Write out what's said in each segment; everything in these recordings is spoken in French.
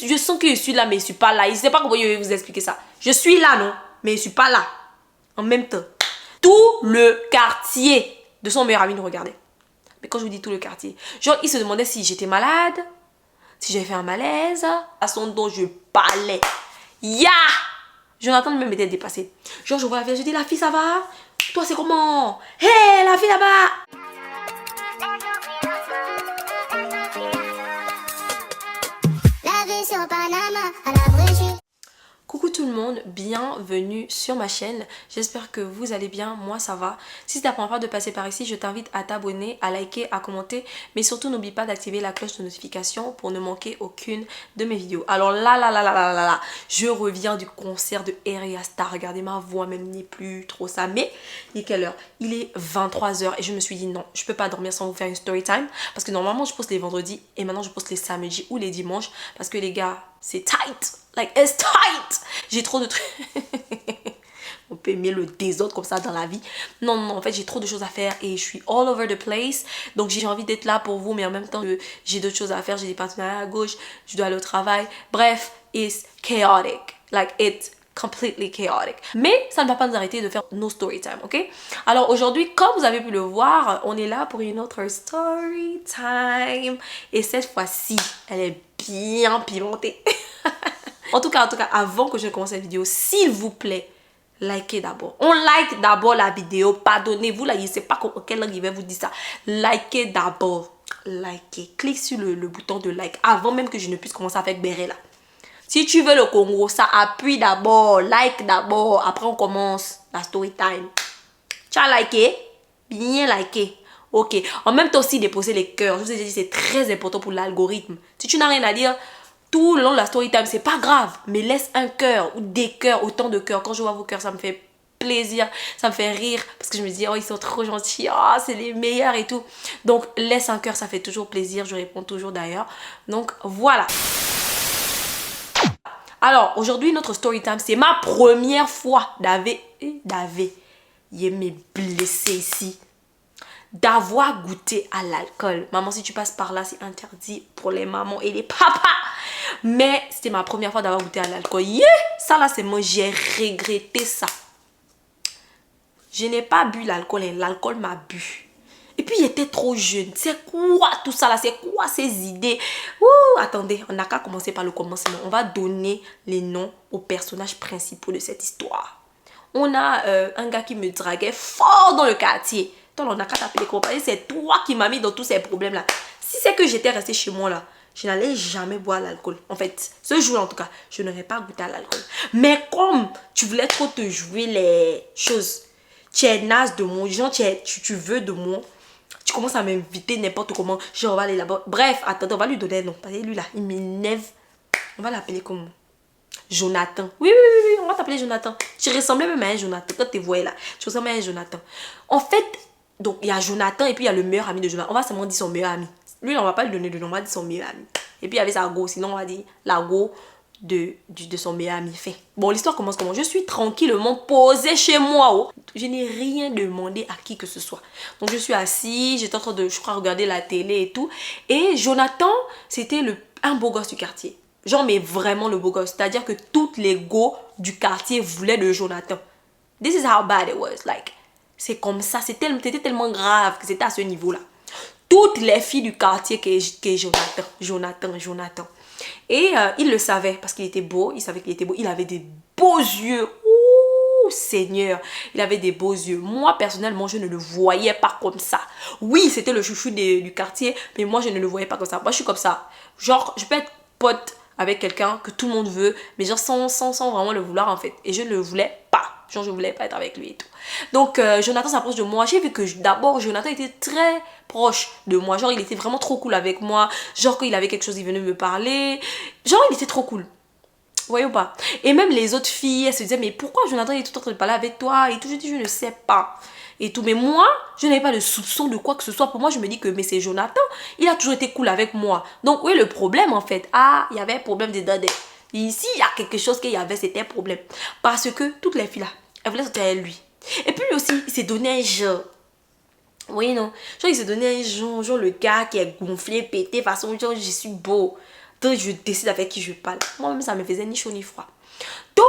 Je sens que je suis là, mais je suis pas là. Je ne sais pas comment je vais vous expliquer ça. Je suis là, non? Mais je suis pas là. En même temps. Tout le quartier de son meilleur ami nous regardait. Mais quand je vous dis tout le quartier, genre, il se demandait si j'étais malade, si j'avais fait un malaise, la façon dont je parlais. Jonathan même était dépassé. Genre, je vois la fille, je dis, la fille, ça va? Toi, c'est comment? Hé, la fille là-bas! Coucou tout le monde, bienvenue sur ma chaîne, j'espère que vous allez bien, moi ça va. Si c'est la première fois de passer par ici, je t'invite à t'abonner, à liker, à commenter, mais surtout n'oublie pas d'activer la cloche de notification pour ne manquer aucune de mes vidéos. Alors là, je reviens du concert de Area Star, regardez ma voix même n'est plus trop ça, mais il est quelle heure? Il est 23h et je me suis dit non, je peux pas dormir sans vous faire une story time, parce que normalement je poste les vendredis et maintenant je poste les samedis ou les dimanches, parce que les gars, c'est tight. Like, it's tight. J'ai trop de trucs. On peut aimer le désordre comme ça dans la vie. Non, en fait, j'ai trop de choses à faire et je suis all over the place. Donc, j'ai envie d'être là pour vous, mais en même temps, j'ai d'autres choses à faire. J'ai des partenariats à gauche, je dois aller au travail. Bref, it's chaotic. Like, it's completely chaotic. Mais ça ne va pas nous arrêter de faire nos story time, ok? Alors, aujourd'hui, comme vous avez pu le voir, on est là pour une autre story time. Et cette fois-ci, elle est bien pimentée. En tout cas, avant que je commence cette vidéo, s'il vous plaît, likez d'abord. On like d'abord la vidéo. Pardonnez-vous, là, je ne sais pas quelle langue il va vous dire ça. Likez d'abord. Likez. Clique sur le bouton de like avant même que je ne puisse commencer à faire béret là. Si tu veux le Congo, ça appuie d'abord. Like d'abord. Après, on commence la story time. Tu as liké? Bien liké. Ok. En même temps aussi, déposer les cœurs. Je vous ai dit, c'est très important pour l'algorithme. Si tu n'as rien à dire, tout le long de la story time, c'est pas grave, mais laisse un cœur ou des cœurs, autant de cœurs. Quand je vois vos cœurs, ça me fait plaisir, ça me fait rire parce que je me dis, oh, ils sont trop gentils, oh, c'est les meilleurs et tout. Donc, laisse un cœur, ça fait toujours plaisir, je réponds toujours d'ailleurs. Donc, voilà. Alors, aujourd'hui, notre story time, c'est ma première fois il m'est blessé ici, d'avoir goûté à l'alcool. Maman, si tu passes par là, c'est interdit pour les mamans et les papas. Mais c'était ma première fois d'avoir goûté à l'alcool. Ça là, c'est moi, j'ai regretté ça. Je n'ai pas bu l'alcool, l'alcool m'a bu. Et puis, il était trop jeune. C'est quoi tout ça là? C'est quoi ces idées? Attendez, on n'a qu'à commencer par le commencement. On va donner les noms aux personnages principaux de cette histoire. On a un gars qui me draguait fort dans le quartier. Donc, on n'a qu'à t'appeler compagnie. C'est toi qui m'as mis dans tous ces problèmes là. Si c'est que j'étais restée chez moi là, je n'allais jamais boire l'alcool. En fait, ce jour-là en tout cas, je n'aurais pas goûté à l'alcool. Mais comme tu voulais trop te jouer les choses, tu es naze de moi, genre tu veux de moi, tu commences à m'inviter n'importe comment, genre on va aller là-bas. Bref, attendez, on va lui donner un nom. Parce que lui là, il m'énerve. On va l'appeler comment? Jonathan. Oui, on va t'appeler Jonathan. Tu ressemblais même à un Jonathan. Quand tu te voyais là, tu ressemblais à un Jonathan. En fait, donc il y a Jonathan et puis il y a le meilleur ami de Jonathan. On va seulement dire son meilleur ami. Lui, on va pas lui donner de nom, on va dire son meilleur ami. Et puis il y avait sa go, sinon on va dire la go de son meilleur ami. Fait. Bon, l'histoire commence comment? Je suis tranquillement posée chez moi. Oh. Je n'ai rien demandé à qui que ce soit. Donc je suis assise, j'étais en train de, je crois, regarder la télé et tout. Et Jonathan, c'était un beau gosse du quartier. Genre, mais vraiment le beau gosse. C'est-à-dire que toutes les go du quartier voulaient de Jonathan. This is how bad it was. Like, c'est comme ça. C'était tellement grave que c'était à ce niveau-là. Toutes les filles du quartier qui est Jonathan. Et il le savait parce qu'il était beau. Il savait qu'il était beau. Il avait des beaux yeux. Ouh, Seigneur. Il avait des beaux yeux. Moi, personnellement, je ne le voyais pas comme ça. Oui, c'était le chouchou du quartier. Mais moi, je ne le voyais pas comme ça. Moi, je suis comme ça. Genre, je peux être pote avec quelqu'un que tout le monde veut. Mais genre, sans vraiment le vouloir, en fait. Et je ne le voulais pas. Genre, je voulais pas être avec lui et tout. Donc, Jonathan s'approche de moi. J'ai vu que d'abord, Jonathan était très proche de moi. Genre, il était vraiment trop cool avec moi. Genre, quand il avait quelque chose, il venait me parler. Genre, il était trop cool. Vous voyez ou pas? Et même les autres filles, elles se disaient, mais pourquoi Jonathan est tout en train de parler avec toi? Et tout, je dis, je ne sais pas. Et tout. Mais moi, je n'avais pas de soupçon de quoi que ce soit. Pour moi, je me dis que, mais c'est Jonathan. Il a toujours été cool avec moi. Donc, oui, le problème, en fait. Ah, il y avait un problème dedans. Ici, il y a quelque chose qu'il y avait, c'était un problème. Parce que toutes les filles là, elles voulaient sortir avec lui. Et puis lui aussi, il s'est donné un genre. Oui, non. Genre, il s'est donné un genre le gars qui est gonflé, pété, façon, genre, je suis beau. Donc, je décide avec qui je parle. Moi-même, ça me faisait ni chaud ni froid. Donc,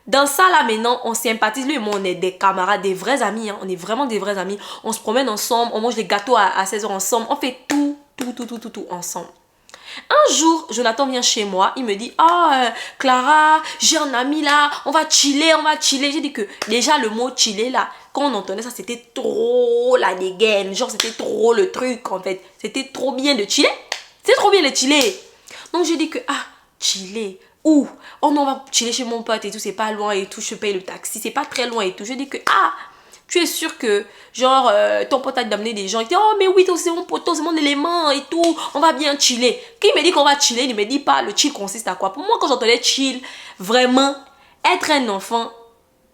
dans ça, là, maintenant, on sympathise. Lui et moi, on est des camarades, des vrais amis. Hein. On est vraiment des vrais amis. On se promène ensemble. On mange des gâteaux à 16h ensemble. On fait tout ensemble. Un jour, Jonathan vient chez moi. Il me dit, Clara, j'ai un ami là. On va chiller. J'ai dit que déjà, le mot chiller là, quand on entendait ça, c'était trop la dégaine. Genre, c'était trop le truc, en fait. C'était trop bien de chiller. C'est trop bien de chiller. Donc, j'ai dit que, chiller. Où? Oh non, on va chiller chez mon pote et tout, c'est pas loin et tout, je paye le taxi, c'est pas très loin et tout. Je dis que, tu es sûr que, genre, ton pote a d'amener des gens. Il dit, oh, mais oui, c'est mon pote, c'est mon élément et tout, on va bien chiller. Qui me dit qu'on va chiller, il ne me dit pas le chill consiste à quoi. Pour moi, quand j'entendais chill, vraiment, être un enfant,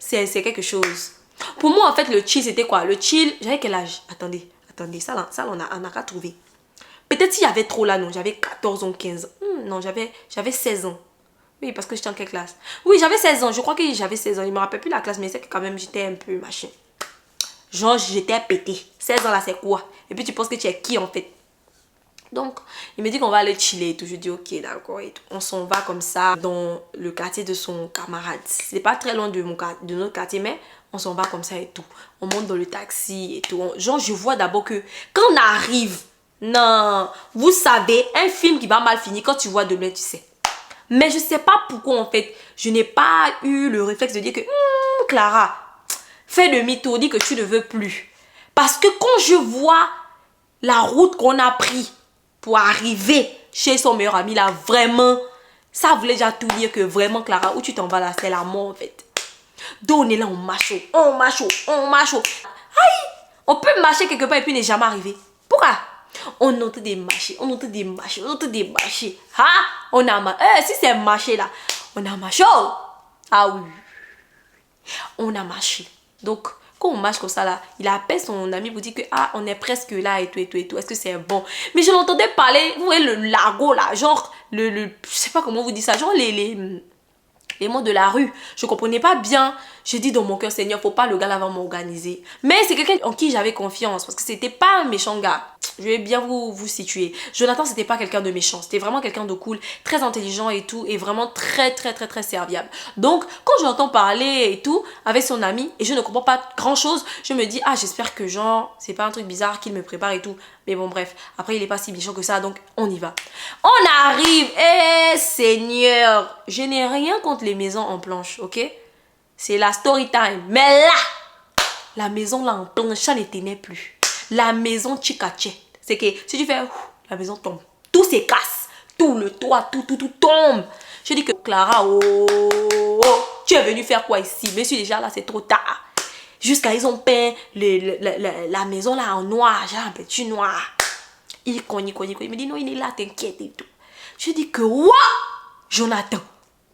c'est quelque chose. Pour moi, en fait, le chill, c'était quoi? Le chill, j'avais quel âge? Attendez, ça on a qu'à trouver. Peut-être s'il y avait trop là, non, j'avais 14 ans, 15 ans. Non, j'avais 16 ans. Oui, parce que j'étais en quelle classe? Oui, j'avais 16 ans. Je crois que j'avais 16 ans. Il ne me rappelle plus la classe, mais c'est que quand même, j'étais un peu machin. Genre, j'étais pété. 16 ans là, c'est quoi? Et puis, tu penses que tu es qui en fait? Donc, il me dit qu'on va aller chiller et tout. Je dis, ok, d'accord. Et tout. On s'en va comme ça dans le quartier de son camarade. C'est pas très loin de notre quartier, mais on s'en va comme ça et tout. On monte dans le taxi et tout. Genre, je vois d'abord que quand on arrive, non, vous savez, un film qui va mal finir, quand tu vois de loin, tu sais. Mais je sais pas pourquoi en fait, je n'ai pas eu le réflexe de dire que Clara, fais demi-tour, dis que tu ne veux plus. Parce que quand je vois la route qu'on a pris pour arriver chez son meilleur ami là, vraiment, ça voulait déjà tout dire que vraiment Clara, où tu t'en vas là, c'est la mort en fait. Donc on est là, on marche, on marche. Aïe, on peut marcher quelque part et puis n'est jamais arrivé. Pourquoi? On entend des marchés. On a marché. Si c'est marché là, on a marché. Ah oui. On a marché. Donc, quand on marche comme ça là, il appelle son ami pour dire que on est presque là et tout. Est-ce que c'est bon? Mais je l'entendais parler, vous voyez le lago là, genre, je sais pas comment vous dites ça, genre les mots de la rue. Je comprenais pas bien. J'ai dit dans mon cœur, Seigneur, faut pas le gars là va m'organiser. Mais c'est quelqu'un en qui j'avais confiance parce que c'était pas un méchant gars. Je vais bien vous situer. Jonathan, c'était pas quelqu'un de méchant. C'était vraiment quelqu'un de cool, très intelligent et tout. Et vraiment très serviable. Donc, quand j'entends parler et tout avec son ami et je ne comprends pas grand chose, je me dis, j'espère que genre, c'est pas un truc bizarre qu'il me prépare et tout. Mais bon, bref. Après, il est pas si méchant que ça. Donc, on y va. On arrive. Seigneur. Je n'ai rien contre les maisons en planche, ok? C'est la story time. Mais là, la maison là en planche, ça ne tenait plus. La maison tchikaché. C'est que si tu fais, la maison tombe. Tout s'écasse. Tout le toit, tout tombe. Je dis que Clara, tu es venue faire quoi ici? Mais je suis déjà là, c'est trop tard. Jusqu'à ils ont peint la maison là en noir, genre un petit noir. Il cogne. Il me dit non, il est là, t'inquiète et tout. Je dis que, Jonathan,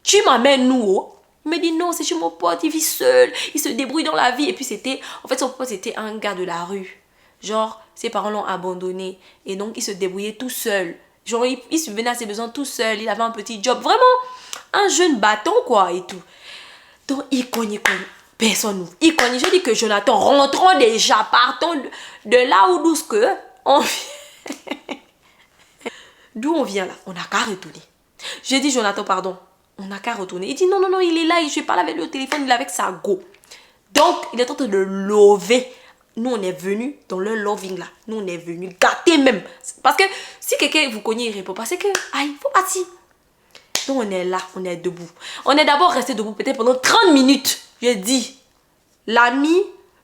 tu m'amènes nous, Il me dit non, c'est chez mon pote, il vit seul, il se débrouille dans la vie. Et puis son pote c'était un gars de la rue. Genre, ses parents l'ont abandonné. Et donc, il se débrouillait tout seul. Genre, il subvenait à ses besoins tout seul. Il avait un petit job. Vraiment, un jeune bâton, quoi, et tout. Donc, il cogne. Personne n'ouvre. Il cogne. Je dis que Jonathan, rentrons déjà, partons de là où nous que on vient. D'où on vient là? On n'a qu'à retourner. J'ai dit, Jonathan, pardon. On n'a qu'à retourner. Il dit, non, il est là. Je parle avec lui au téléphone. Il est avec sa go. Donc, il est en train de lever. Nous, on est venus dans le loving là. Nous, on est venus gâter même. Parce que si quelqu'un vous connaît, il répond pas. C'est que, il faut partir. Donc, on est là, on est debout. On est d'abord resté debout peut-être pendant 30 minutes. J'ai dit, l'ami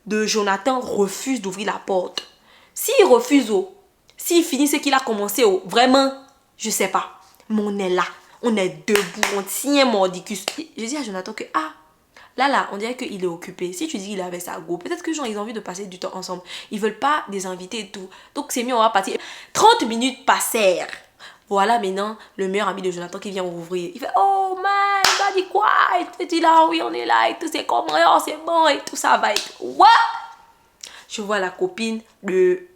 de Jonathan refuse d'ouvrir la porte. S'il refuse, s'il finit ce qu'il a commencé, vraiment, je sais pas. Mais on est là, on est debout, on tient mordicus. Je dis à Jonathan que, là, on dirait qu'il est occupé. Si tu dis qu'il est avec sa go, peut-être que genre, ils ont envie de passer du temps ensemble. Ils veulent pas des invités et tout. Donc, c'est mieux, on va partir. 30 minutes passèrent. Voilà maintenant le meilleur ami de Jonathan qui vient ouvrir. Il fait, oh man, t'as dit quoi? Et tu dis là, oui, on est là et tout, c'est comme, c'est bon et tout, ça va et tout. What? Je vois la copine de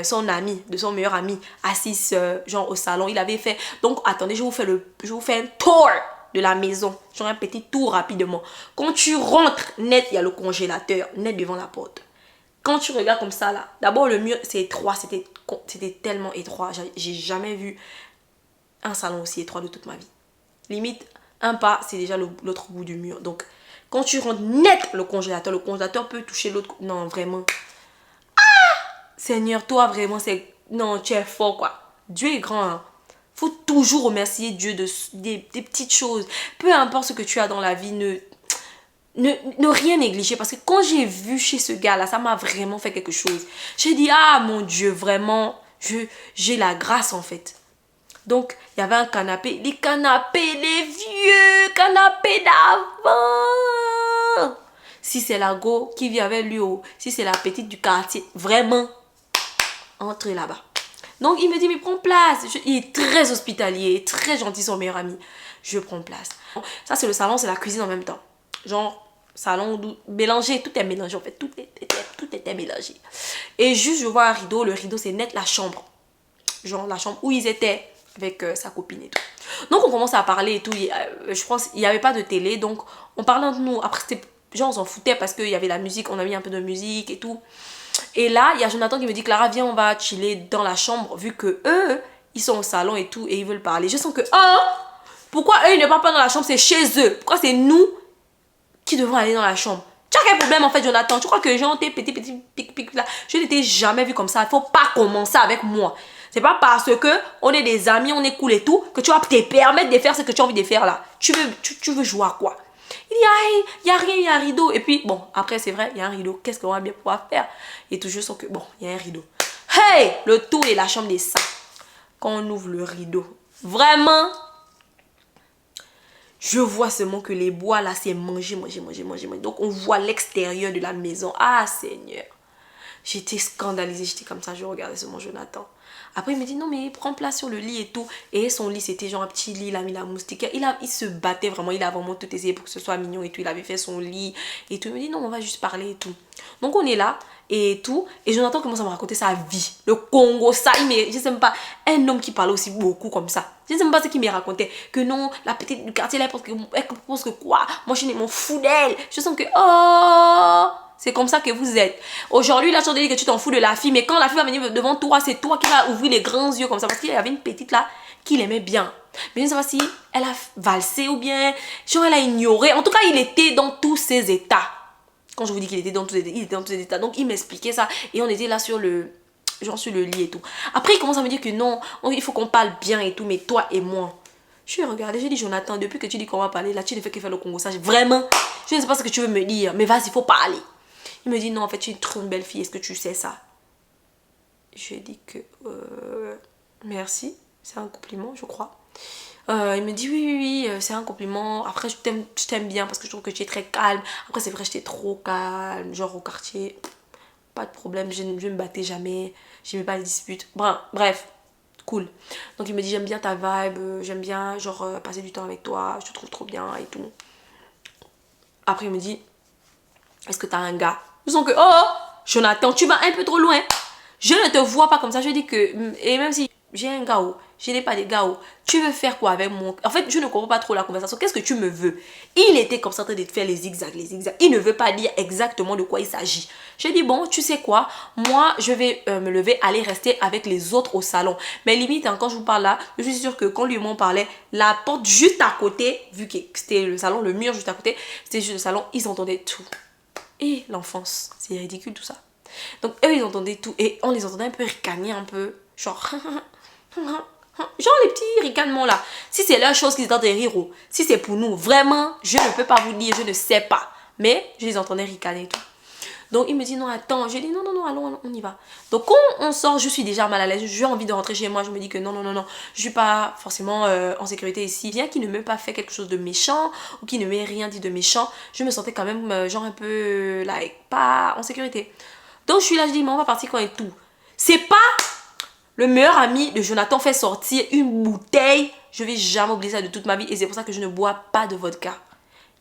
son ami, de son meilleur ami, assise genre au salon. Il avait fait, donc attendez, je vous fais un tour de la maison. Genre un petit tour rapidement. Quand tu rentres, net, il y a le congélateur, net devant la porte. Quand tu regardes comme ça là, d'abord le mur c'est étroit, c'était tellement étroit, j'ai jamais vu un salon aussi étroit de toute ma vie. Limite, un pas, c'est déjà l'autre bout du mur. Donc, quand tu rentres net le congélateur peut toucher l'autre. Non, vraiment. Seigneur, toi, vraiment, c'est... Non, tu es fort, quoi. Dieu est grand, hein. Faut toujours remercier Dieu des petites choses. Peu importe ce que tu as dans la vie, ne rien négliger. Parce que quand j'ai vu chez ce gars-là, ça m'a vraiment fait quelque chose. J'ai dit, ah, mon Dieu, vraiment, j'ai la grâce, en fait. Donc, il y avait un canapé. Les canapés, les vieux canapés d'avant. Si c'est la go qui vit avec lui, si c'est la petite du quartier, vraiment, entrez là-bas. Donc, il me dit, mais prends place. Il est très hospitalier, très gentil, son meilleur ami. Je prends place. Ça, c'est le salon, c'est la cuisine en même temps. Genre, salon mélangé, tout est mélangé en fait. Tout était mélangé. Et juste, je vois un rideau. Le rideau, c'est net la chambre. Genre, la chambre où ils étaient avec sa copine et tout. Donc, on commence à parler et tout. Je pense qu'il n'y avait pas de télé. Donc, on parlait entre nous. Après, c'était genre, on s'en foutait parce qu'il y avait la musique. On a mis un peu de musique et tout. Et là, il y a Jonathan qui me dit, Clara, viens, on va chiller dans la chambre, vu que eux, ils sont au salon et tout, et ils veulent parler. Je sens que, pourquoi eux, ils ne parlent pas dans la chambre, c'est chez eux. Pourquoi c'est nous qui devons aller dans la chambre? Tu as quel problème, en fait, Jonathan? Tu crois que les gens, tes petits pic là, je ne t'ai jamais vu comme ça. Il ne faut pas commencer avec moi. C'est pas parce que on est des amis, on est cool et tout, que tu vas te permettre de faire ce que tu as envie de faire là. Tu veux jouer à quoi? Il dit, il n'y a rien, il y a un rideau. Et puis, bon, après, c'est vrai, il y a un rideau. Qu'est-ce qu'on va bien pouvoir faire? Et toujours sans que, bon, il y a un rideau. Hey! Le tour de la chambre des saints. Quand on ouvre le rideau, vraiment, je vois seulement que les bois là, c'est manger. Donc, on voit l'extérieur de la maison. Ah, Seigneur. J'étais scandalisée, j'étais comme ça, je regardais seulement Jonathan. Après, il me dit, non, mais prends place sur le lit et tout. Et son lit, c'était genre un petit lit, il a mis la moustiquaire. Il se battait vraiment, il a vraiment tout essayé pour que ce soit mignon et tout. Il avait fait son lit et tout. Il me dit, non, on va juste parler et tout. Donc, on est là et tout. Et Jonathan commence à me raconter sa vie. Le Congo, ça, je sais même pas, un homme qui parlait aussi beaucoup comme ça. Je sais même pas ce qu'il me racontait. Que non, la petite du quartier, là, elle pense que quoi? Moi, je m'en fous d'elle. Je sens que, oh... C'est comme ça que vous êtes. Aujourd'hui, là, tu as dit que tu t'en fous de la fille. Mais quand la fille va venir devant toi, c'est toi qui vas ouvrir les grands yeux comme ça. Parce qu'il y avait une petite là qui l'aimait bien. Mais je ne sais pas si elle a valsé ou bien... Genre, elle a ignoré. En tout cas, il était dans tous ses états. Quand je vous dis qu'il était dans tous ses états. Donc, il m'expliquait ça. Et on était là sur le... Genre sur le lit et tout. Après, il commence à me dire que non, il faut qu'on parle bien et tout. Mais toi et moi... Je suis regardée, je dis Jonathan, depuis que tu dis qu'on va parler, là, tu ne fais que faire le Congo. Ça, vraiment, je ne sais pas ce que tu veux me dire. Mais vas-y, il faut parler. Il me dit, non, en fait, tu es une trop belle fille. Est-ce que tu sais ça? Je lui ai dit que, merci. C'est un compliment, je crois. Il me dit, oui, c'est un compliment. Après, je t'aime bien parce que je trouve que tu es très calme. Après, c'est vrai, j'étais trop calme. Genre, au quartier, pas de problème. Je ne me battais jamais. Je n'aimais pas les disputes. Bref, cool. Donc, il me dit, j'aime bien ta vibe. J'aime bien, genre, passer du temps avec toi. Je te trouve trop bien et tout. Après, il me dit, est-ce que tu as un gars? Je sens que, Jonathan, tu vas un peu trop loin. Je ne te vois pas comme ça. Je dis que, et même si j'ai un gars, je n'ai pas de gars, tu veux faire quoi avec moi? En fait, je ne comprends pas trop la conversation. Qu'est-ce que tu me veux? Il était comme ça en train de faire les zigzags. Il ne veut pas dire exactement de quoi il s'agit. Je dis, bon, tu sais quoi? Moi, je vais me lever, aller rester avec les autres au salon. Mais limite, quand je vous parle là, je suis sûre que quand lui et moi on parlait, la porte juste à côté, vu que c'était le salon, le mur juste à côté, c'était juste le salon, ils entendaient tout. Et l'enfance, c'est ridicule tout ça. Donc eux ils entendaient tout et on les entendait un peu ricaner un peu, genre genre les petits ricanements là. Si c'est leur chose qu'ils entendent rire, si c'est pour nous, vraiment, je ne peux pas vous dire, je ne sais pas. Mais je les entendais ricaner et tout. Donc il me dit non attends, je dis non allons on y va. Donc quand on sort, je suis déjà mal à l'aise, j'ai envie de rentrer chez moi, je me dis que non, je suis pas forcément en sécurité ici. Bien qu'il ne m'ait pas fait quelque chose de méchant ou qu'il ne m'ait rien dit de méchant, je me sentais quand même genre un peu pas en sécurité. Donc je suis là, je dis mais on va partir quand et tout. C'est pas le meilleur ami de Jonathan fait sortir une bouteille, je vais jamais oublier ça de toute ma vie et c'est pour ça que je ne bois pas de vodka.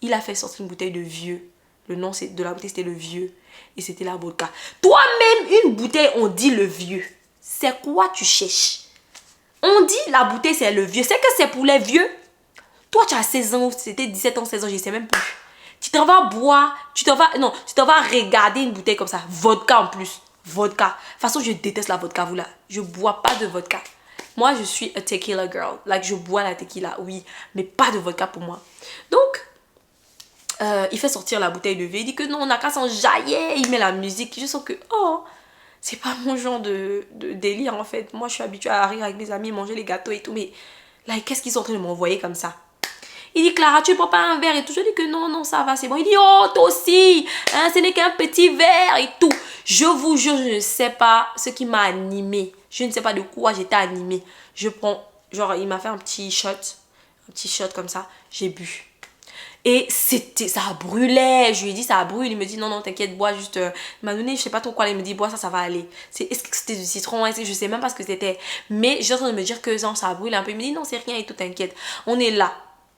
Il a fait sortir une bouteille de vieux. Le nom de la bouteille c'était le vieux. Et c'était la vodka. Toi-même, une bouteille, on dit le vieux. C'est quoi tu cherches? On dit la bouteille, c'est le vieux. C'est que c'est pour les vieux. Toi, tu as 16 ans, c'était 17 ans, 16 ans, je ne sais même plus. Tu t'en vas boire, tu t'en vas regarder une bouteille comme ça. Vodka en plus. Vodka. De toute façon, je déteste la vodka, vous là. Je ne bois pas de vodka. Moi, je suis a tequila girl. Like, je bois la tequila, oui. Mais pas de vodka pour moi. Donc, il fait sortir la bouteille de vin. Il dit que non, on n'a qu'à s'enjailler. Il met la musique. Je sens que, oh, c'est pas mon genre de délire, en fait. Moi, je suis habituée à rire avec mes amis, manger les gâteaux et tout. Mais, là, qu'est-ce qu'ils sont en train de m'envoyer comme ça? Il dit, Clara, tu ne prends pas un verre et tout. Je dis que non, non, ça va, c'est bon. Il dit, oh, toi aussi, hein, ce n'est qu'un petit verre et tout. Je vous jure, je ne sais pas ce qui m'a animée. Je ne sais pas de quoi j'étais animée. Je prends, genre, il m'a fait un petit shot comme ça. J'ai bu. Et ça brûlait. Je lui ai dit, ça brûle. Il me dit, non, non, t'inquiète, bois juste. Il m'a donné, je sais pas trop quoi. Il me dit, bois, ça va aller. Est-ce que c'était du citron? Je sais même pas ce que c'était. Mais j'ai en train de me dire que non, ça brûle un peu. Il me dit, non, c'est rien et tout, t'inquiète. On est là.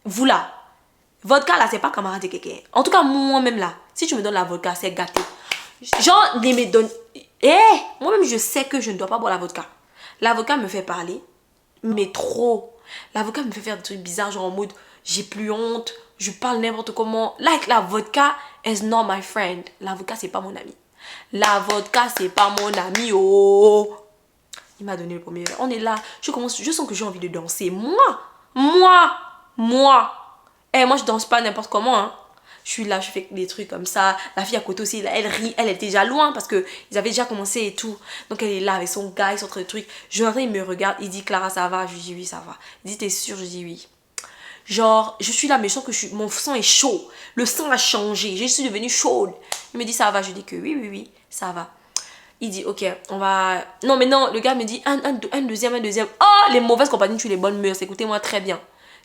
Vous là. Vodka là, c'est pas camarade de quelqu'un. En tout cas, moi-même là, si tu me donnes la vodka, c'est gâté. Genre, il me donne. Moi-même, je sais que je ne dois pas boire la vodka. L'avocat me fait parler, mais trop. L'avocat me fait faire des trucs bizarres, genre en mode, j'ai plus honte, je parle n'importe comment. Like, la vodka is not my friend. L'avocat, c'est pas mon ami. La vodka, c'est pas mon ami. Oh. Il m'a donné le premier verre. On est là. Je sens que j'ai envie de danser. Moi. Moi, je danse pas n'importe comment, hein. Je suis là, je fais des trucs comme ça. La fille à côté aussi, elle rit. Elle était déjà loin parce qu'ils avaient déjà commencé et tout. Donc, elle est là avec son gars, ils sont en train de trucs. Genre, il me regarde, il dit, Clara, ça va? Je lui dis, oui, ça va. Il dit, t'es sûre? Je dis, oui. Genre, je suis là, mais je sens que mon sang est chaud. Le sang a changé. Je suis devenue chaude. Il me dit, ça va? Je lui dis que oui, ça va. Il dit, ok, on va... Non, mais non, le gars me dit, un deuxième. Oh, les mauvaises compagnies tuent les bonnes mœurs. Écoutez-moi très bien.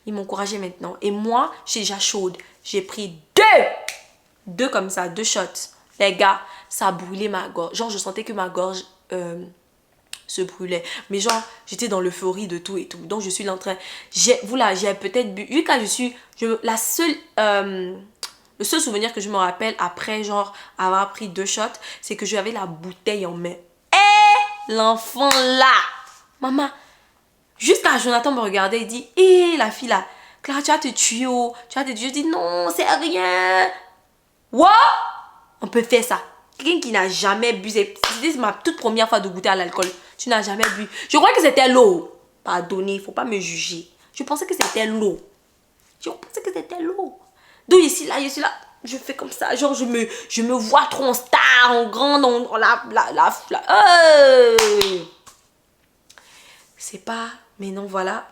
Il m'encourageait maintenant. Et moi, j'ai déjà chaude. J'ai pris deux comme ça, 2 shots. Les gars, ça a brûlé ma gorge. Genre, je sentais que ma gorge se brûlait. Mais genre, j'étais dans l'euphorie de tout et tout. Donc, je suis là en train... j'ai peut-être bu... Vu que je suis... le seul souvenir que je me rappelle après, genre, avoir pris 2 shots, c'est que j'avais la bouteille en main. L'enfant là! Maman... Jusqu'à Jonathan me regardait et dit, la fille là, Clara, tu vas te tuer, oh. Tu vas te tuer. Je dis, non, c'est rien. What? On peut faire ça. Quelqu'un qui n'a jamais bu, c'était ma toute première fois de goûter à l'alcool. Tu n'as jamais bu. Je crois que c'était l'eau. Pardonnez, il ne faut pas me juger. Je pensais que c'était l'eau. Donc, je suis là. Je fais comme ça. Genre, je me vois trop en star, en grande, c'est pas... Mais non, voilà.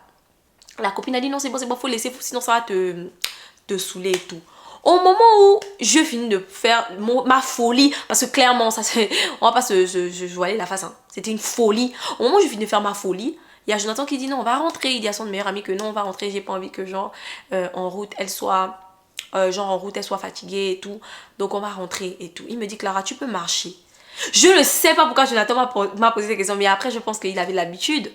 La copine a dit non, c'est bon, faut laisser, sinon ça va te saouler et tout. Au moment où je finis de faire ma folie, parce que clairement, ça c'est... On va pas se voiler la face, hein. C'était une folie. Au moment où je finis de faire ma folie, il y a Jonathan qui dit non, on va rentrer. Il dit à son meilleur ami que non, on va rentrer. J'ai pas envie que genre en route, elle soit... elle soit fatiguée et tout. Donc on va rentrer et tout. Il me dit, Clara, tu peux marcher. Je ne sais pas pourquoi Jonathan m'a posé cette question, mais après je pense qu'il avait l'habitude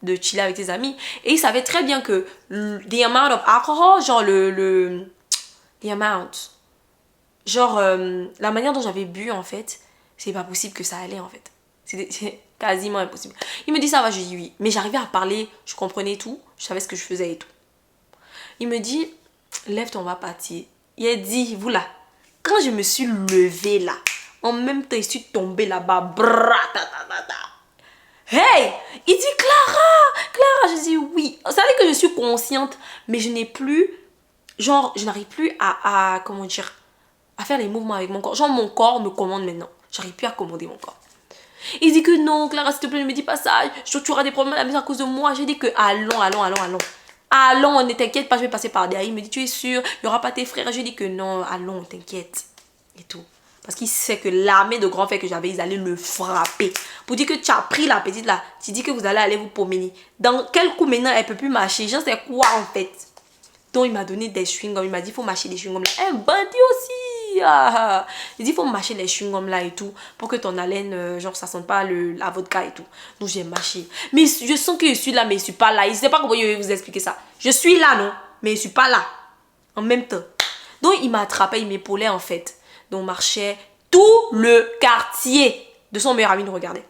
de chiller avec tes amis. Et il savait très bien que the amount of alcohol, genre the amount, genre la manière dont j'avais bu en fait, c'est pas possible que ça allait en fait. C'est quasiment impossible. Il me dit ça va, je dis oui. Mais j'arrivais à parler, je comprenais tout, je savais ce que je faisais et tout. Il me dit, lève-toi, on va partir. Il a dit, vous là, quand je me suis levée là, en même temps, je suis tombée là-bas. Hey! Il dit, Clara, je dis oui. Ça veut dire que je suis consciente, mais je n'ai plus, genre, je n'arrive plus à, comment dire, à faire les mouvements avec mon corps. Genre, mon corps me commande maintenant. J'arrive plus à commander mon corps. Il dit que non, Clara, s'il te plaît, ne me dis pas ça. Tu auras des problèmes à la maison à cause de moi. J'ai dit que allons, ne t'inquiète pas, je vais passer par derrière. Il me dit, tu es sûr, il n'y aura pas tes frères. Je dis que non, allons, t'inquiète. Et tout. Parce qu'il sait que l'armée de grands frères que j'avais, ils allaient le frapper. Pour dire que tu as pris la petite là, tu dis que vous allez aller vous promener. Dans quel coup maintenant, elle ne peut plus marcher? Je sais quoi en fait. Donc il m'a donné des chewing-gums. Il m'a dit, il faut mâcher des chewing-gums là. Un bandit aussi. Il dit, il faut mâcher les chewing-gums là et tout. Pour que ton haleine, genre ça sente pas la vodka et tout. Donc j'ai mâché. Mais je sens que je suis là, mais je suis pas là. Il ne sait pas comment je vais vous expliquer ça. Je suis là, non? Mais je suis pas là. En même temps. Donc il m'a attrapé, il m'épaulait en fait. Donc on marchait tout le quartier de son meilleur ami nous regardait.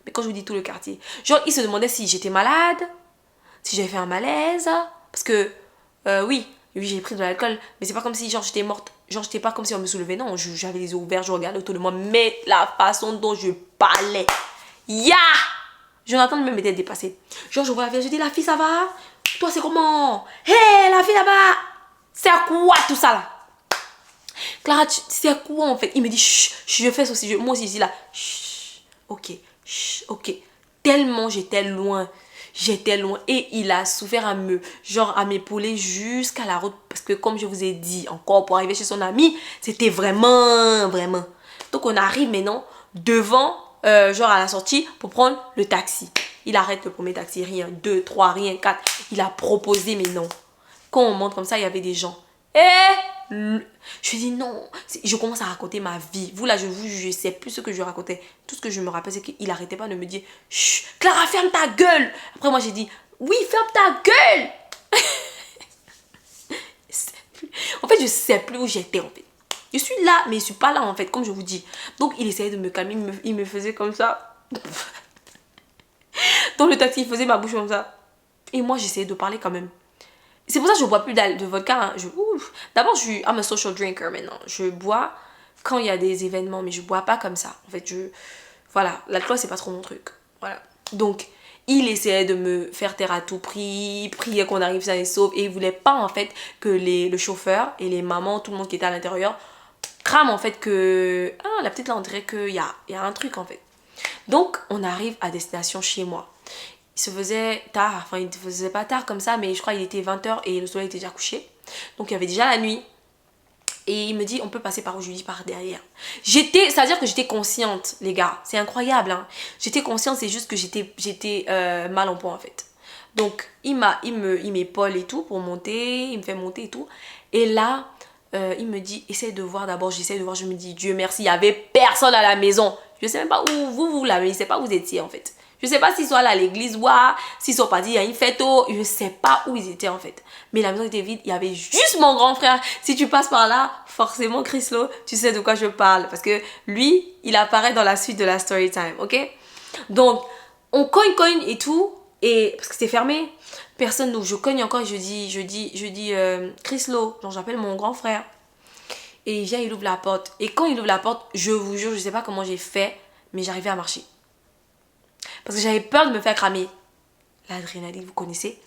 Mais quand je vous dis tout le quartier, genre il se demandait si j'étais malade, si j'avais fait un malaise. Parce que, oui, j'ai pris de l'alcool, mais c'est pas comme si genre j'étais morte. Genre j'étais pas comme si on me soulevait, non, j'avais les yeux ouverts, je regardais autour de moi. Mais la façon dont je parlais, Jonathan même était dépassé. Genre, je vois la fille, je dis, la fille, ça va? Toi, c'est comment? Hé, la fille là-bas! C'est à quoi tout ça là? Clara, c'est à quoi en fait? Il me dit, chut, je fais ça aussi. Moi aussi, je dis là, chut, ok, chut, ok. Tellement j'étais loin. J'étais loin. Et il a souffert à m'épauler jusqu'à la route. Parce que comme je vous ai dit, encore pour arriver chez son ami, c'était vraiment. Donc on arrive maintenant devant, genre à la sortie, pour prendre le taxi. Il arrête le premier taxi, rien. 2, 3, rien, 4. Il a proposé, mais non. Quand on monte comme ça, il y avait des gens. Je dis non. Je commence à raconter ma vie. Vous là, je sais plus ce que je racontais. Tout ce que je me rappelle, c'est qu'il arrêtait pas de me dire, chut, Clara, ferme ta gueule. Après, moi, j'ai dit, oui, ferme ta gueule. En fait, je sais plus où j'étais, en fait. Je suis là, mais je suis pas là, en fait, comme je vous dis. Donc, il essayait de me calmer. Il me faisait comme ça. Dans le taxi, il faisait ma bouche comme ça. Et moi, j'essayais de parler quand même. C'est pour ça que je bois plus de vodka. Hein. D'abord, I'm a social drinker maintenant. Je bois quand il y a des événements, mais je bois pas comme ça. En fait, voilà, l'alcool, c'est pas trop mon truc. Voilà. Donc, il essayait de me faire taire à tout prix, prier qu'on arrive sain et sauf. Et il voulait pas, en fait, que le chauffeur et les mamans, tout le monde qui était à l'intérieur, crament, en fait, que... Ah, la petite là, on dirait qu'il y a un truc, en fait. Donc, on arrive à destination chez moi. Il se faisait tard, enfin il ne faisait pas tard comme ça, mais je crois qu'il était 20h et le soleil était déjà couché. Donc il y avait déjà la nuit. Et il me dit, on peut passer par où? Je lui dis, par derrière. C'est-à-dire que j'étais consciente, les gars. C'est incroyable, hein. J'étais consciente, c'est juste que j'étais mal en point, en fait. Donc, il m'épaule et tout pour monter, il me fait monter et tout. Et là, il me dit, essaye de voir d'abord, j'essaie de voir, je me dis, Dieu merci, il n'y avait personne à la maison. Je ne sais même pas où vous l'avez, je ne sais pas où vous étiez, en fait. Je ne sais pas s'ils sont allés à l'église ou s'ils sont partis, il y a une fête, je ne sais pas où ils étaient en fait. Mais la maison était vide, il y avait juste mon grand frère. Si tu passes par là, forcément Chrislo, tu sais de quoi je parle. Parce que lui, il apparaît dans la suite de la story time, ok? Donc, on cogne et tout, et parce que c'est fermé. Personne, donc je cogne encore et je dis Chrislo, genre j'appelle mon grand frère. Et il vient, il ouvre la porte. Et quand il ouvre la porte, je vous jure, je ne sais pas comment j'ai fait, mais j'arrivais à marcher. Parce que j'avais peur de me faire cramer. L'adrénaline, vous connaissez?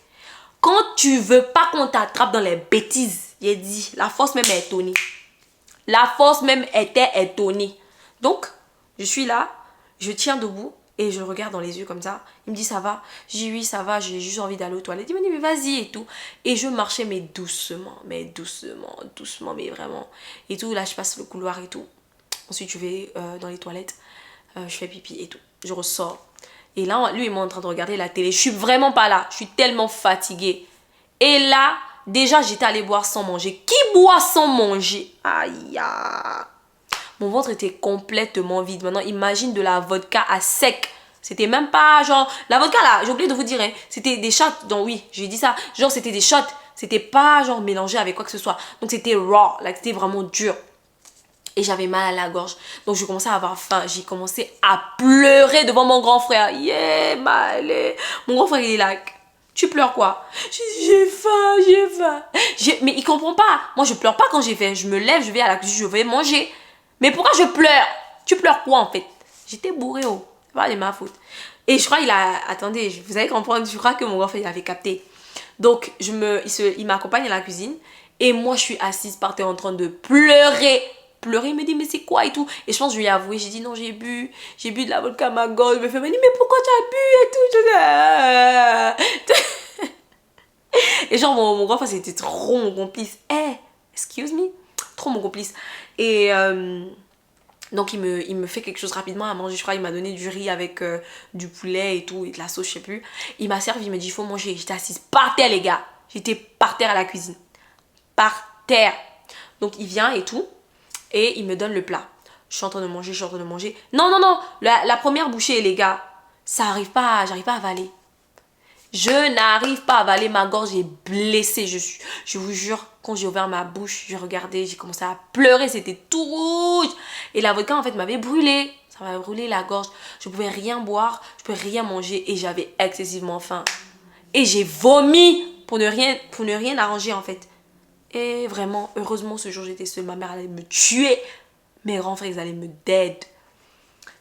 Quand tu veux pas qu'on t'attrape dans les bêtises, il a dit, la force même est étonnée. La force même était étonnée. Donc, je suis là, je tiens debout et je le regarde dans les yeux comme ça. Il me dit, ça va? J'ai dit, oui, ça va, j'ai juste envie d'aller aux toilettes. Il me dit, mais vas-y et tout. Et je marchais, mais doucement, mais vraiment. Et tout, là, je passe le couloir et tout. Ensuite, je vais dans les toilettes. Je fais pipi et tout. Je ressors. Et là, lui, il est en train de regarder la télé. Je suis vraiment pas là. Je suis tellement fatiguée. Et là, déjà, j'étais allée boire sans manger. Qui boit sans manger? Aïe. Mon ventre était complètement vide. Maintenant, imagine de la vodka à sec. C'était même pas genre... La vodka, là, j'ai oublié de vous dire, hein, c'était des shots. Donc oui, j'ai dit ça. Genre, c'était des shots. C'était pas genre mélangé avec quoi que ce soit. Donc, c'était raw. Là, c'était vraiment dur. Et j'avais mal à la gorge. Donc, je commençais à avoir faim. J'ai commencé à pleurer devant mon grand frère. Yeah, malé. Mon grand frère, il est là. Tu pleures quoi? J'ai faim. Mais il comprend pas. Moi, je pleure pas quand j'ai faim. Je me lève, je vais à la cuisine, je vais manger. Mais pourquoi je pleure? Tu pleures quoi, en fait? J'étais bourrée, oh. C'est pas de ma faute. Et je crois qu'il a... Attendez, vous allez comprendre. Je crois que mon grand frère, il avait capté. Donc, il m'accompagne à la cuisine. Et moi, je suis assise par terre en train de pleurer. Il me dit mais c'est quoi et tout, et je pense que je lui ai avoué, j'ai dit non, j'ai bu de la vodka à ma gorge. Il me fait mais pourquoi tu as bu et tout. Et genre mon grand frère c'était trop mon complice, excuse me, trop mon complice. Et donc il me fait quelque chose rapidement à manger. Je crois il m'a donné du riz avec du poulet et tout et de la sauce, je sais plus. Il m'a servi, il m'a dit il faut manger. J'étais assise par terre, les gars, j'étais par terre à la cuisine, par terre. Donc il vient et tout. Et il me donne le plat. Je suis en train de manger. Non. La première bouchée, les gars, j'arrive pas à avaler. Je n'arrive pas à avaler. Ma gorge est blessée. Je vous jure, quand j'ai ouvert ma bouche, j'ai regardé, j'ai commencé à pleurer. C'était tout rouge. Et la vodka, en fait, m'avait brûlé. Ça m'avait brûlé la gorge. Je pouvais rien boire. Je pouvais rien manger. Et j'avais excessivement faim. Et j'ai vomi pour ne rien arranger, en fait. Et vraiment, heureusement, ce jour, j'étais seule. Ma mère allait me tuer. Mes grands frères, ils allaient me dead.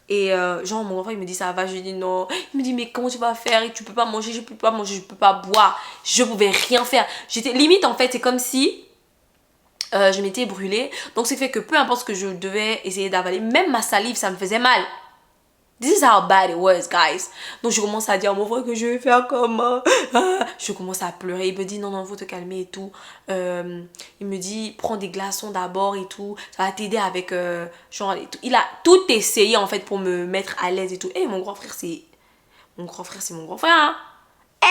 Et genre mon enfant il me dit ça va, je lui dis non. Il me dit mais comment tu vas faire et tu peux pas manger, je peux pas manger, je peux pas boire. Je pouvais rien faire. J'étais limite en fait, c'est comme si je m'étais brûlée. Donc c'est fait que peu importe ce que je devais essayer d'avaler, même ma salive ça me faisait mal. This is how bad it was, guys. Donc je commence à dire à mon frère que je vais faire comment. Je commence à pleurer. Il me dit non, non, faut te calmer et tout. Il me dit prends des glaçons d'abord et tout. Ça va t'aider avec genre et tout. Il a tout essayé en fait pour me mettre à l'aise et tout. Et mon grand frère, c'est mon grand frère, c'est mon grand frère. Hein?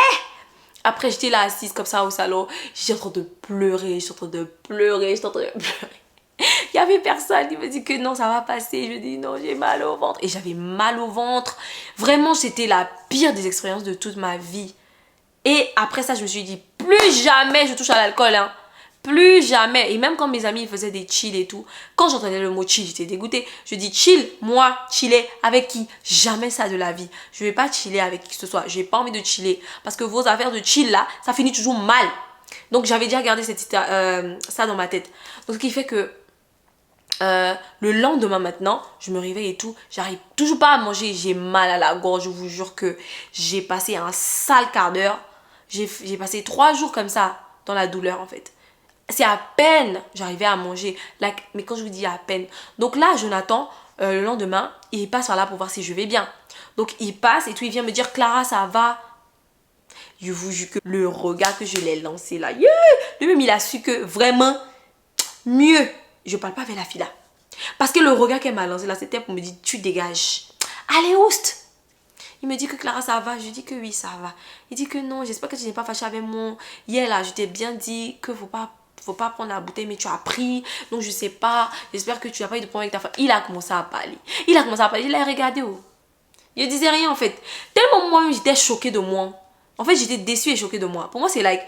Après, j'étais là assise comme ça au salon. J'étais en train de pleurer, j'étais en train de pleurer, j'étais en train de pleurer. Il n'y avait personne qui me dit que non, ça va passer. Je dis non, j'ai mal au ventre. Et j'avais mal au ventre. Vraiment, c'était la pire des expériences de toute ma vie. Et après ça, je me suis dit, plus jamais je touche à l'alcool. Hein. Plus jamais. Et même quand mes amis faisaient des chill et tout, quand j'entendais le mot chill, j'étais dégoûtée. Je dis chill, moi, chiller avec qui? Jamais ça de la vie. Je ne vais pas chiller avec qui que ce soit. Je n'ai pas envie de chiller. Parce que vos affaires de chill là, ça finit toujours mal. Donc j'avais déjà gardé ça dans ma tête. Donc ce qui fait que le lendemain maintenant, je me réveille et tout, j'arrive toujours pas à manger, j'ai mal à la gorge, je vous jure que j'ai passé un sale quart d'heure, j'ai passé 3 jours comme ça, dans la douleur en fait. C'est à peine j'arrivais à manger, mais quand je vous dis à peine. Donc là, Jonathan, le lendemain, il passe par là pour voir si je vais bien. Donc il passe et tout, il vient me dire, Clara, ça va? Je vous jure que le regard que je l'ai lancé là, yeah! Lui-même il a su que vraiment, mieux. Je parle pas avec la fille là. Parce que le regard qu'elle m'a lancé là, c'était pour me dire, tu dégages. Allez, oust. Il me dit que Clara, ça va. Je dis que oui, ça va. Il dit que non, j'espère que tu n'es pas fâché avec moi. Hier là, je t'ai bien dit que faut pas prendre la bouteille, mais tu as pris. Donc je sais pas. J'espère que tu n'as pas eu de problème avec ta femme. Il a commencé à parler. Il a commencé à parler. Il a regardé où. Il disait rien en fait. Tellement moi-même, j'étais choquée de moi. En fait, j'étais déçue et choquée de moi. Pour moi, c'est like...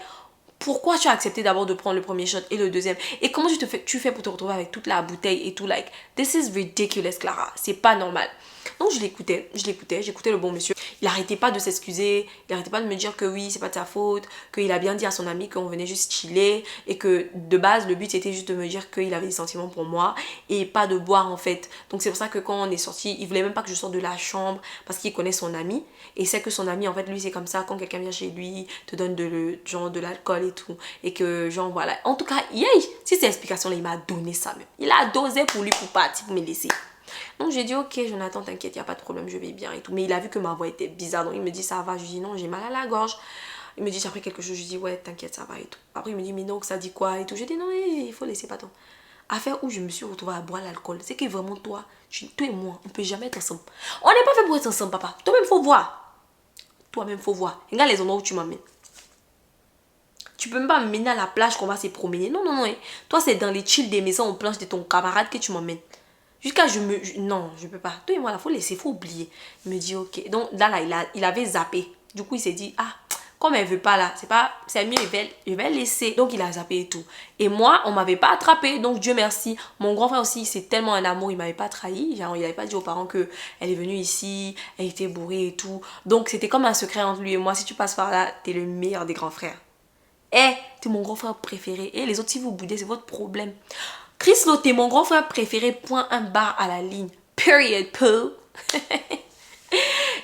Pourquoi tu as accepté d'abord de prendre le premier shot et le deuxième? Et comment tu fais pour te retrouver avec toute la bouteille et tout? Like, this is ridiculous, Clara. C'est pas normal. Donc j'écoutais le bon monsieur. Il arrêtait pas de s'excuser, il arrêtait pas de me dire que oui, c'est pas de sa faute, qu'il a bien dit à son ami qu'on venait juste chiller et que de base, le but c'était juste de me dire qu'il avait des sentiments pour moi et pas de boire en fait. Donc c'est pour ça que quand on est sorti, il voulait même pas que je sorte de la chambre parce qu'il connaît son ami et sait que son ami, en fait, lui c'est comme ça, quand quelqu'un vient chez lui, te donne de l'alcool et tout et que genre voilà. En tout cas, si cette explication là, il m'a donné ça même. Il a dosé pour lui pour partir, pour me laisser. Donc j'ai dit ok Jonathan t'inquiète, il n'y a pas de problème, je vais bien et tout. Mais il a vu que ma voix était bizarre, donc il me dit ça va. Je lui dis non, j'ai mal à la gorge. Il me dit j'ai appris quelque chose, je lui dis ouais t'inquiète ça va et tout. Après il me dit mais non, ça dit quoi et tout. J'ai dit non, il faut laisser pas ton affaire où je me suis retrouvée à boire l'alcool. C'est que vraiment toi et moi on peut jamais être ensemble. On n'est pas fait pour être ensemble papa. Toi-même faut voir. Toi-même faut voir. Regarde les endroits où tu m'amènes. Tu peux même pas me mener à la plage qu'on va se promener. Non, non, non. Toi, c'est dans les chills des maisons en planche de ton camarade que tu m'emmènes. Jusqu'à non, je peux pas. Toi et moi, il faut laisser, il faut oublier. Il me dit ok. Donc là, il avait zappé. Du coup, il s'est dit, ah, comme elle veut pas là, c'est mieux, il va laisser. Donc il a zappé et tout. Et moi, on m'avait pas attrapé. Donc Dieu merci. Mon grand frère aussi, c'est tellement un amour, il m'avait pas trahi. Genre, il avait pas dit aux parents que elle est venue ici, elle était bourrée et tout. Donc c'était comme un secret entre lui et moi. Si tu passes par là, t'es le meilleur des grands frères. T'es mon grand frère préféré. Et les autres, si vous boudez, c'est votre problème. Chris Lo, t'es mon grand frère préféré. Point un bar à la ligne. Period, Pooh.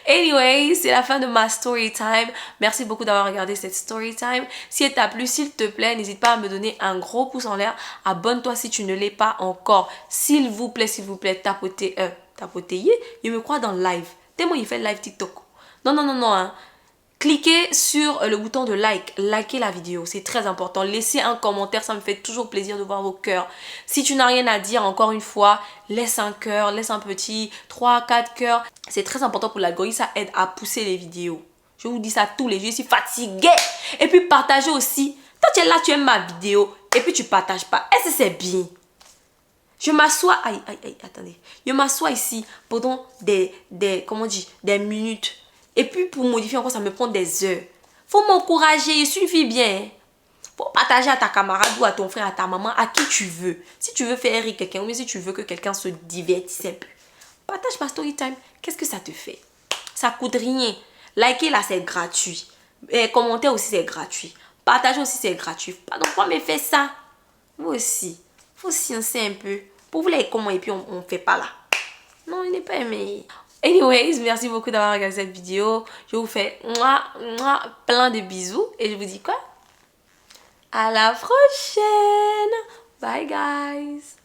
Anyway, c'est la fin de ma story time. Merci beaucoup d'avoir regardé cette story time. Si elle t'a plu, s'il te plaît, n'hésite pas à me donner un gros pouce en l'air. Abonne-toi si tu ne l'es pas encore. S'il vous plaît, tapotez, il me croit dans le live. Tellement il fait live TikTok. Non, non, non, non, hein. Cliquez sur le bouton de like, likez la vidéo, c'est très important. Laissez un commentaire, ça me fait toujours plaisir de voir vos cœurs. Si tu n'as rien à dire, encore une fois, laisse un cœur, laisse un petit 3, 4 cœurs. C'est très important pour l'algorithme, ça aide à pousser les vidéos. Je vous dis ça tous les jours, je suis fatiguée. Et puis partagez aussi. Toi tu es là, tu aimes ma vidéo et puis tu partages pas. Est-ce que c'est bien? Je m'assois, attendez. Je m'assois ici pendant comment on dit, des minutes. Et puis pour modifier encore, ça me prend des heures. Faut m'encourager, il suffit bien. Faut partager à ta camarade ou à ton frère, à ta maman, à qui tu veux. Si tu veux faire rire quelqu'un ou si tu veux que quelqu'un se divertisse un peu. Partage ma story time. Qu'est-ce que ça te fait? Ça coûte rien. Liker là, c'est gratuit. Et commenter aussi, c'est gratuit. Partager aussi, c'est gratuit. Pardon, pourquoi me faire ça? Moi aussi. Faut sciencer un peu. Pour vous les comment et puis on fait pas là. Non, il n'est pas aimé. Anyways, merci beaucoup d'avoir regardé cette vidéo. Je vous fais plein de bisous. Et je vous dis quoi? À la prochaine. Bye guys.